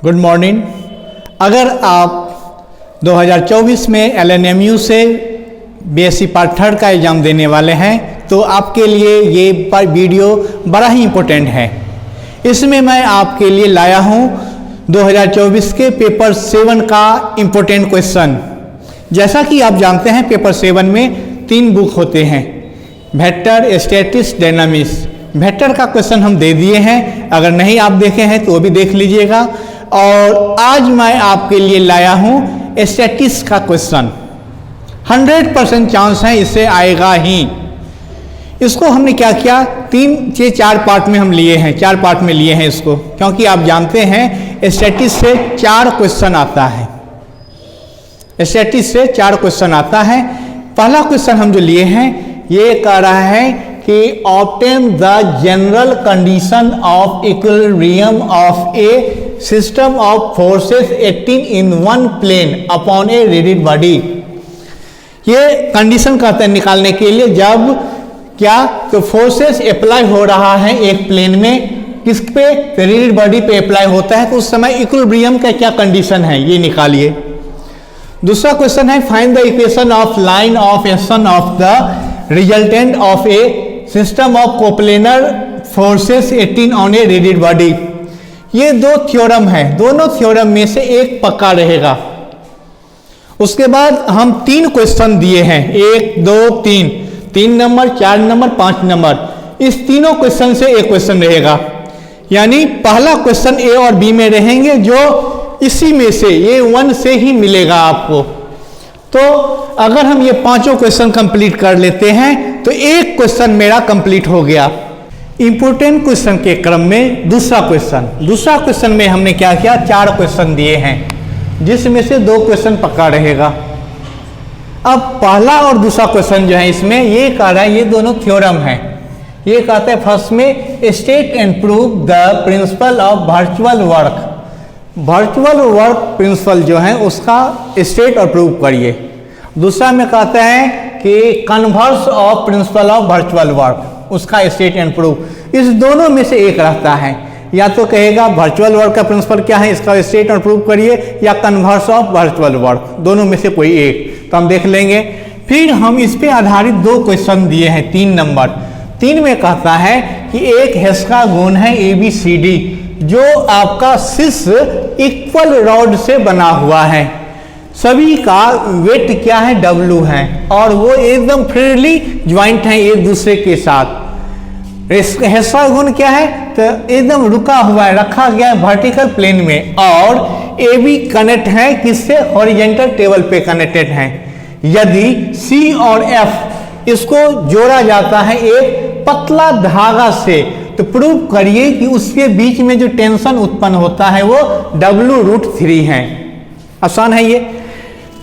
Good morning. अगर आप 2024 में LNMU से BSc पार्ट 3 का एग्ज़ाम देने वाले हैं तो आपके लिए ये वीडियो बड़ा ही इम्पोर्टेंट है। इसमें मैं आपके लिए लाया हूँ 2024 के पेपर 7 का इम्पोर्टेंट क्वेश्चन। जैसा कि आप जानते हैं पेपर 7 में 3 बुक होते हैं, वेक्टर, स्टैटिस्टिक्स, डायनामिक्स। वेक्टर का क्वेश्चन हम दे दिए हैं, अगर नहीं आप देखे हैं तो वो भी देख लीजिएगा। और आज मैं आपके लिए लाया हूँ स्टैटिस्टिक्स का क्वेश्चन। 100% चांस है इससे आएगा ही। इसको हमने क्या किया, 3 से 4 पार्ट में हम लिए हैं, 4 पार्ट में लिए हैं इसको, क्योंकि आप जानते हैं स्टैटिस्टिक्स से 4 क्वेश्चन आता है। स्टैटिस्टिक्स से 4 क्वेश्चन आता है। पहला क्वेश्चन हम जो लिए हैं ये कह रहा है कि obtain the general condition of equilibrium of a system of forces acting in one plane upon a rigid body. ये कंडीशन कहते हैं निकालने के लिए जब क्या तो फोर्सेस अप्लाई हो रहा है एक प्लेन में, किस पे, रिजिड बॉडी पे अप्लाई होता है, तो उस समय इक्विलिब्रियम का क्या कंडीशन है ये निकालिए। दूसरा क्वेश्चन है find the equation of line of action of the resultant of a system of coplanar forces acting on A rigid body. ये 2 थ्योरम है, दोनों थ्योरम में से एक पक्का रहेगा। उसके बाद हम 3 क्वेश्चन दिए हैं, 1, 2, 3 नंबर, 4 नंबर, 5 नंबर। इस तीनों क्वेश्चन से एक क्वेश्चन रहेगा, यानी पहला क्वेश्चन ए और बी में रहेंगे, जो इसी में से ये 1 से ही मिलेगा आपको। तो अगर हम ये 5 क्वेश्चन कंप्लीट कर लेते हैं तो एक क्वेश्चन मेरा कंप्लीट हो गया। इंपोर्टेंट क्वेश्चन के क्रम में दूसरा क्वेश्चन में हमने क्या किया, 4 क्वेश्चन दिए हैं, जिसमें से 2 क्वेश्चन पक्का रहेगा। अब पहला और दूसरा क्वेश्चन जो है इसमें ये कह रहा है, ये दोनों थ्योरम है। ये कहते हैं फर्स्ट में state and prove the principle of virtual work. Virtual work principal जो है उसका स्टेट और प्रूव करिए। दूसरा में कहते हैं कि converse of principle of virtual work, उसका स्टेट एंड प्रूव। इस दोनों में से एक रहता है, या तो कहेगा वर्चुअल वर्क का प्रिंसिपल क्या है इसका स्टेट और प्रूव करिए, या कन्वर्स ऑफ वर्चुअल वर्क, दोनों में से कोई एक। तो हम देख लेंगे। फिर हम इस पे आधारित 2 क्वेश्चन दिए हैं 3 नंबर। 3 में कहता है कि एक हेक्सागोन है ABCD, जो आपका 6 इक्वल रॉड से बना हुआ है, सभी का वेट क्या है, W है, और वो एकदम फ्रीली ज्वाइंट है एक दूसरे के साथ। हेक्सागोन क्या है तो एकदम रुका हुआ है, रखा गया है वर्टिकल प्लेन में, और AB कनेक्ट है किससे, हॉरिजॉन्टल टेबल पे कनेक्टेड है। यदि C और F इसको जोड़ा जाता है एक पतला धागा से, तो प्रूव करिए कि उसके बीच में जो टेंशन उत्पन्न होता है वो W√3 है। आसान है ये।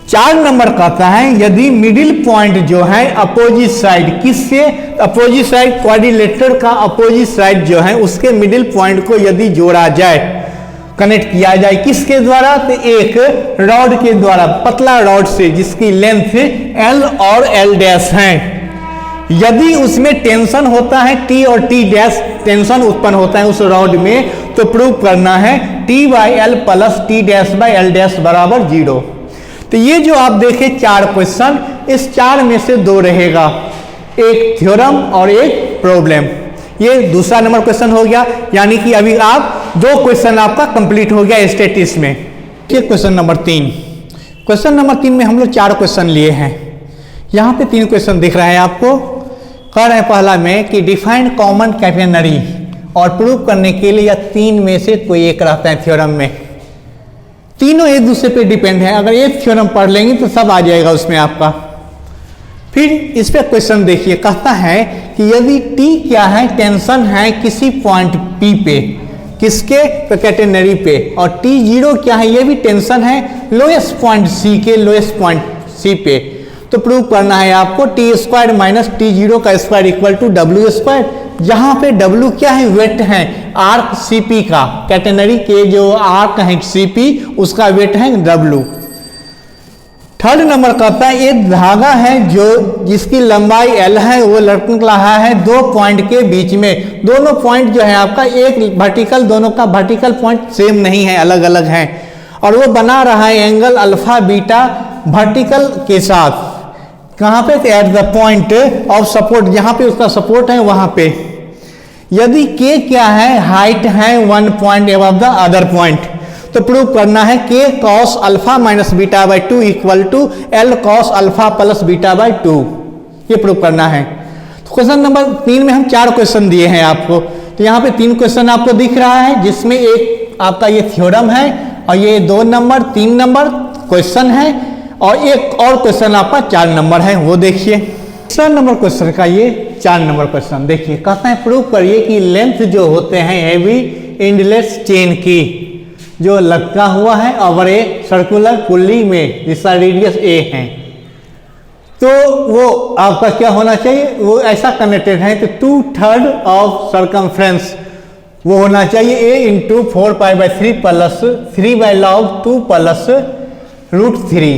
4 नंबर कहता है यदि मिडिल पॉइंट जो है अपोजिट साइड, किससे, अपोजिट साइड, क्वाड्रिलेटरल का अपोजिट साइड जो है उसके मिडिल पॉइंट को यदि जोड़ा जाए, कनेक्ट किया जाए, किसके द्वारा, तो एक रॉड के द्वारा, पतला रॉड से जिसकी लेंथ L और L' है। यदि उसमें टेंशन होता है T और T' टेंशन उत्पन्न होता है उस रॉड में, तो प्रूव करना है T/L + T'/L' बराबर 0। तो ये जो आप देखें 4 क्वेश्चन, इस 4 में से 2 रहेगा, एक थ्योरम और एक प्रॉब्लम। ये दूसरा नंबर क्वेश्चन हो गया, यानी कि अभी आप 2 क्वेश्चन आपका कंप्लीट हो गया स्टैटिस्टिक्स में। ये क्वेश्चन नंबर 3। क्वेश्चन नंबर 3 में हम लोग 4 क्वेश्चन लिए हैं। यहाँ पे 3 क्वेश्चन दिख रहा है आपको। कह रहे हैं पहला में कि डिफाइंड कॉमन कैटेनरी, और प्रूव करने के लिए या 3 में से कोई एक रहता है थ्योरम में। तीनों एक दूसरे पे डिपेंड है, अगर एक थ्योरम पढ़ लेंगे तो सब आ जाएगा उसमें आपका। फिर इस पे क्वेश्चन देखिए, कहता है कि यदि T क्या है, टेंशन है किसी पॉइंट P पे, किसके, तो कैटेनरी पे, और T0 क्या है, ये भी टेंशन है लोएस्ट पॉइंट C के, लोएस्ट पॉइंट C पे। तो प्रूव करना है आपको T² - T0 का स्क्वायर इक्वल टू W², जहां पे W क्या है, वेट है आर्क CP का, कैटेनरी के जो आर्क है CP उसका वेट है W। थर्ड नंबर कहता है एक धागा है जो जिसकी लंबाई L है, वो लटक रहा है दो पॉइंट के बीच में। दोनों पॉइंट जो है आपका एक वर्टिकल, दोनों का वर्टिकल पॉइंट सेम नहीं है, अलग अलग है, और वो बना रहा है एंगल अल्फा बीटा वर्टिकल के साथ। कहाँ पे? At the point of support, जहाँ पे उसका सपोर्ट है वहां पे। यदि K क्या है? हाइट है 1 point above the other point, तो प्रूव करना है K cos alpha minus beta by 2 equal to L cos alpha plus beta by 2, ये प्रूव करना है। तो क्वेश्चन नंबर 3 में हम 4 क्वेश्चन दिए हैं आपको, तो यहाँ पे 3 क्वेश्चन आपको दिख रहा है, जिसमें एक आपका ये थ्योरम है और ये 2 नंबर 3 नंबर क्वेश्चन है, और एक और क्वेश्चन आपका 4 नंबर है, वो देखिए। 4 नंबर क्वेश्चन का ये 4 नंबर क्वेश्चन देखिए, कहता है प्रूव करिए कि लेंथ जो होते हैं हैवी एंडलेस चेन की जो लटका हुआ है और एक सर्कुलर पुल्ली में जिसका रेडियस a है, तो वो आपका क्या होना चाहिए? वो ऐसा कनेक्टेड है तो 2/3 ऑफ सर्कमफ्रेंस वो होना चाहिए a into 4π/3 plus 3/log2 plus √3।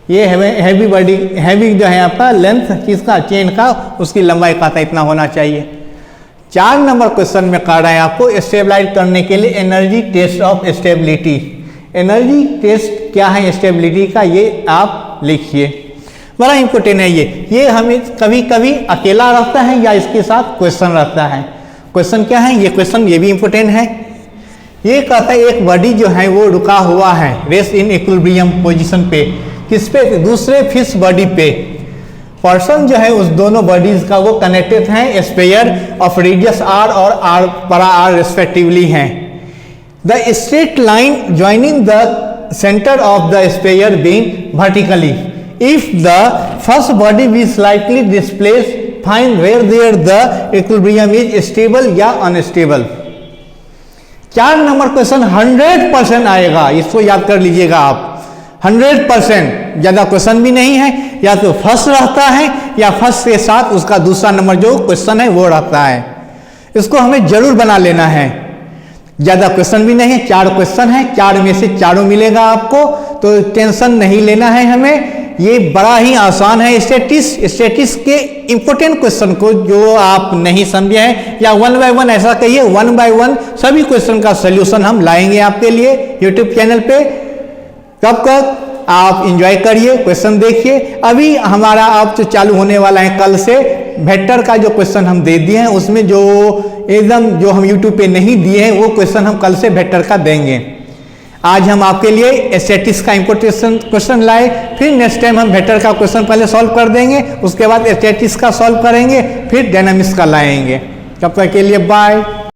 ये हैवी बॉडी, हैवी जो है आपका लेंथ किसका? चेन का, उसकी लंबाई का था इतना होना चाहिए। 4 नंबर क्वेश्चन में कह रहा है आपको स्टेबलाइज करने के लिए energy test of stability. Energy test क्या है स्टेबिलिटी का, ये आप लिखिए, बड़ा इंपॉर्टेंट है ये हमें कभी कभी अकेला रहता है या इसके साथ क्वेश्चन रहता है। क्वेश्चन क्या है? ये क्वेश्चन ये भी इंपॉर्टेंट है। ये कहता है एक बॉडी जो है वो रुका हुआ है रेस्ट इन इक्विलिब्रियम पोजीशन पे, किस पे? दूसरे फिक्स बॉडी पे। पर्सन जो है उस दोनों बॉडीज का वो कनेक्टेड है स्पेयर ऑफ रेडियस r और r बड़ा r रिस्पेक्टिवली हैं। The straight line joining the centre of the sphere being vertically, if the first body be slightly displace find where there the equilibrium is stable या unstable. 4 number question 100% आएगा, इसको याद कर लीजिएगा आप। 100% ज्यादा क्वेश्चन भी नहीं है, या तो फर्स्ट रहता है या फर्स्ट के साथ उसका दूसरा नंबर जो क्वेश्चन है वो रहता है। इसको हमें जरूर बना लेना है। ज्यादा क्वेश्चन भी नहीं है, 4 क्वेश्चन है, 4 में से 4 मिलेगा आपको, तो टेंशन नहीं लेना है हमें। ये बड़ा ही आसान है। स्टैटिस्टिक्स के इंपॉर्टेंट क्वेश्चन को जो आप नहीं समझे हैं, या 1 by 1 ऐसा कहिए, 1 by 1 सभी क्वेश्चन का सोल्यूशन हम लाएंगे आपके लिए यूट्यूब चैनल पे। कब तक आप एंजॉय करिए, क्वेश्चन देखिए। अभी हमारा अब तो चालू होने वाला है कल से वेक्टर का जो क्वेश्चन हम दे दिए हैं, उसमें जो एकदम जो हम यूट्यूब पे नहीं दिए हैं वो क्वेश्चन हम कल से वेक्टर का देंगे। आज हम आपके लिए स्टैटिस्टिक्स का इंपॉर्टेंट क्वेश्चन लाए, फिर नेक्स्ट टाइम हम वेक्टर का क्वेश्चन पहले सॉल्व कर देंगे, उसके बाद स्टैटिस्टिक्स का सॉल्व करेंगे, फिर डायनामिक्स का लाएंगे। तब तक के लिए बाय।